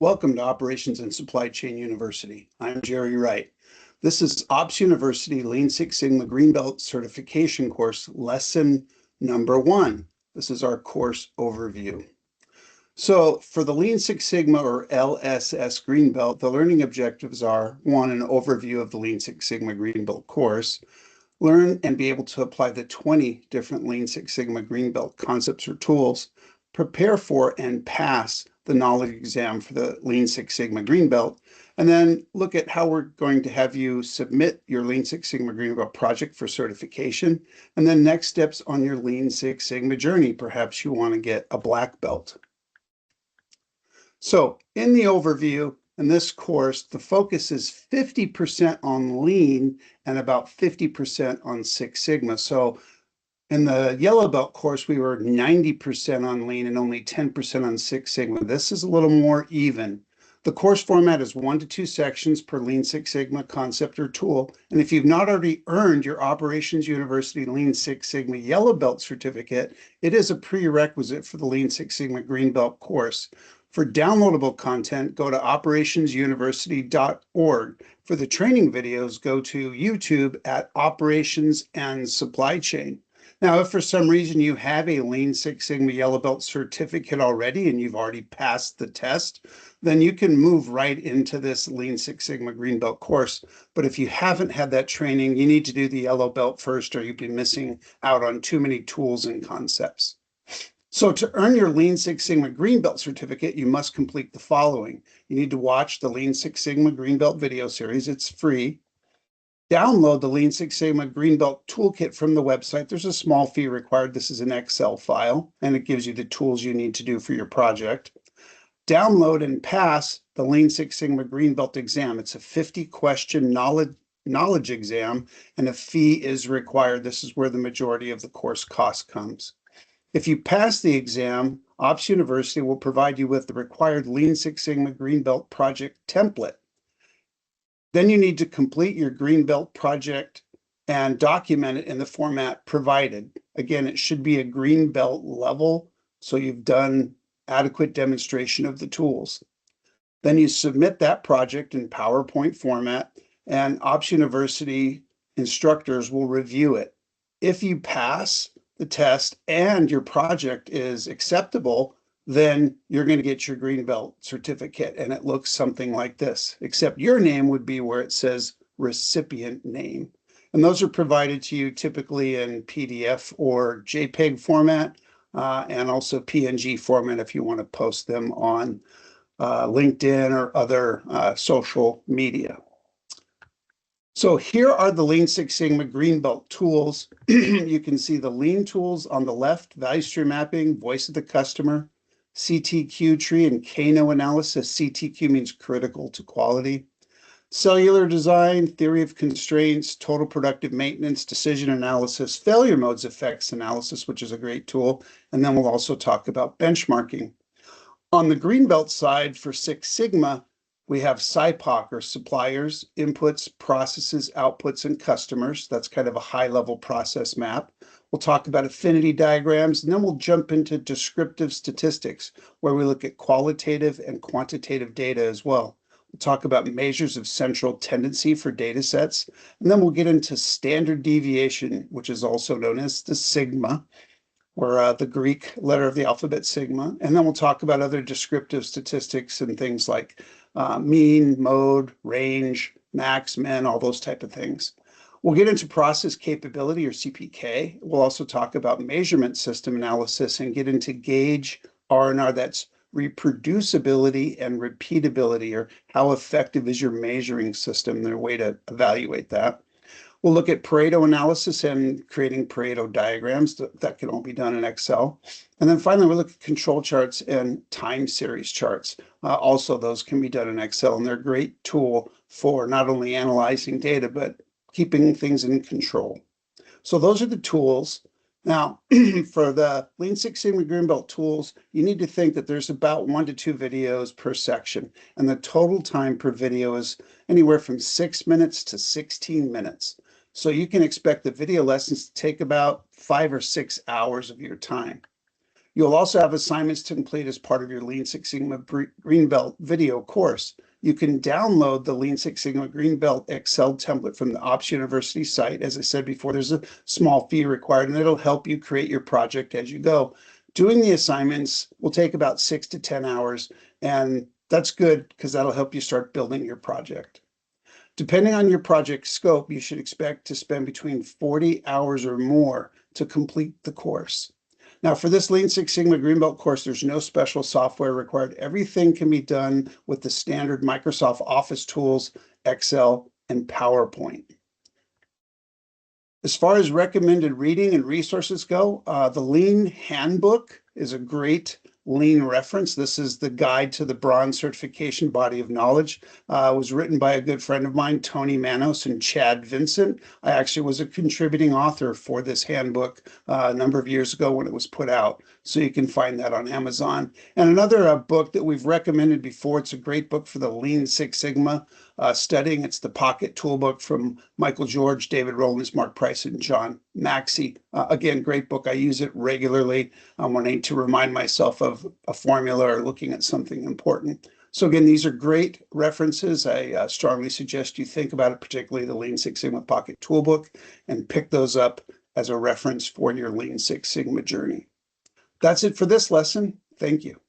Welcome to Operations and Supply Chain University. I'm Jerry Wright. This is Ops University Lean Six Sigma Green Belt Certification course, lesson number 1. This is our course overview. So for the Lean Six Sigma or LSS Green Belt, the learning objectives are 1, an overview of the Lean Six Sigma Green Belt course, learn and be able to apply the 20 different Lean Six Sigma Green Belt concepts or tools, prepare for and pass the knowledge exam for the Lean Six Sigma Green Belt, and then look at how we're going to have you submit your Lean Six Sigma Green Belt project for certification, and then next steps on your Lean Six Sigma journey. Perhaps you want to get a black belt. So in the overview, in this course, the focus is 50% on Lean and about 50% on Six Sigma. So in the Yellow Belt course, we were 90% on Lean and only 10% on Six Sigma. This is a little more even. The course format is 1 to 2 sections per Lean Six Sigma concept or tool. And if you've not already earned your Operations University Lean Six Sigma Yellow Belt certificate, it is a prerequisite for the Lean Six Sigma Green Belt course. For downloadable content, go to operationsuniversity.org. For the training videos, go to YouTube at Operations and Supply Chain. Now, if for some reason you have a Lean Six Sigma Yellow Belt certificate already and you've already passed the test, then you can move right into this Lean Six Sigma Green Belt course. But if you haven't had that training, you need to do the Yellow Belt first, or you'll be missing out on too many tools and concepts. So to earn your Lean Six Sigma Green Belt certificate, you must complete the following. You need to watch the Lean Six Sigma Green Belt video series. It's free. Download the Lean Six Sigma Green Belt toolkit from the website. There's a small fee required. This is an Excel file, and it gives you the tools you need to do for your project. Download and pass the Lean Six Sigma Green Belt exam. It's a 50-question knowledge exam, and a fee is required. This is where the majority of the course cost comes. If you pass the exam, Ops University will provide you with the required Lean Six Sigma Green Belt project template. Then you need to complete your Green Belt project and document it in the format provided. Again, it should be a Green Belt level, so you've done adequate demonstration of the tools. Then you submit that project in PowerPoint format, and Ops University instructors will review it. If you pass the test and your project is acceptable, then you're going to get your Green Belt certificate, and it looks something like this, except your name would be where it says recipient name. And those are provided to you typically in PDF or JPEG format, and also PNG format if you want to post them on LinkedIn or other social media. So here are the Lean Six Sigma Green Belt tools. You can see the Lean tools on the left: value stream mapping, voice of the customer, CTQ Tree, and Kano analysis. CTQ means critical to quality. Cellular Design, theory of constraints, total productive maintenance, decision analysis, failure modes effects analysis, which is a great tool. And then we'll also talk about benchmarking. On the Green Belt side for Six Sigma, we have SIPOC, or suppliers, inputs, processes, outputs, and customers. That's kind of a high-level process map. We'll talk about affinity diagrams, and then we'll jump into descriptive statistics, where we look at qualitative and quantitative data as well. We'll talk about measures of central tendency for data sets, and then we'll get into standard deviation, which is also known as the sigma, or the Greek letter of the alphabet sigma. And then we'll talk about other descriptive statistics and things like mean, mode, range, max, min, all those type of things. We'll get into process capability, or CPK. We'll also talk about measurement system analysis and get into Gage R&R. That's reproducibility and repeatability, or how effective is your measuring system, their way to evaluate that. We'll look at Pareto analysis and creating Pareto diagrams. That can all be done in Excel. And then finally, we'll look at control charts and time series charts. Also, those can be done in Excel, and they're a great tool for not only analyzing data, but keeping things in control. So those are the tools. Now, for the Lean Six Sigma Green Belt tools, you need to think that there's about 1 to 2 videos per section, and the total time per video is anywhere from 6 minutes to 16 minutes. So you can expect the video lessons to take about 5 or 6 hours of your time. You'll also have assignments to complete as part of your Lean Six Sigma Greenbelt video course. You can download the Lean Six Sigma Greenbelt Excel template from the Ops University site. As I said before, there's a small fee required, and it'll help you create your project as you go. Doing the assignments will take about 6 to 10 hours, and that's good because that'll help you start building your project. Depending on your project scope, you should expect to spend between 40 hours or more to complete the course. Now, for this Lean Six Sigma Greenbelt course, there's no special software required. Everything can be done with the standard Microsoft Office tools, Excel, and PowerPoint. As far as recommended reading and resources go, the Lean Handbook is a great Lean reference. This is the guide to the bronze certification body of knowledge. It was written by a good friend of mine, Tony Manos and Chad Vincent. I actually was a contributing author for this handbook a number of years ago when it was put out. So you can find that on Amazon. And another book that we've recommended before, it's a great book for the Lean Six Sigma studying. It's the Pocket Toolbook from Michael George, David Rowlands, Mark Price, and John Maxey. Again, great book. I use it regularly when I need to remind myself of a formula or looking at something important. So again, these are great references. I strongly suggest you think about it, particularly the Lean Six Sigma Pocket Toolbook, and pick those up as a reference for your Lean Six Sigma journey. That's it for this lesson. Thank you.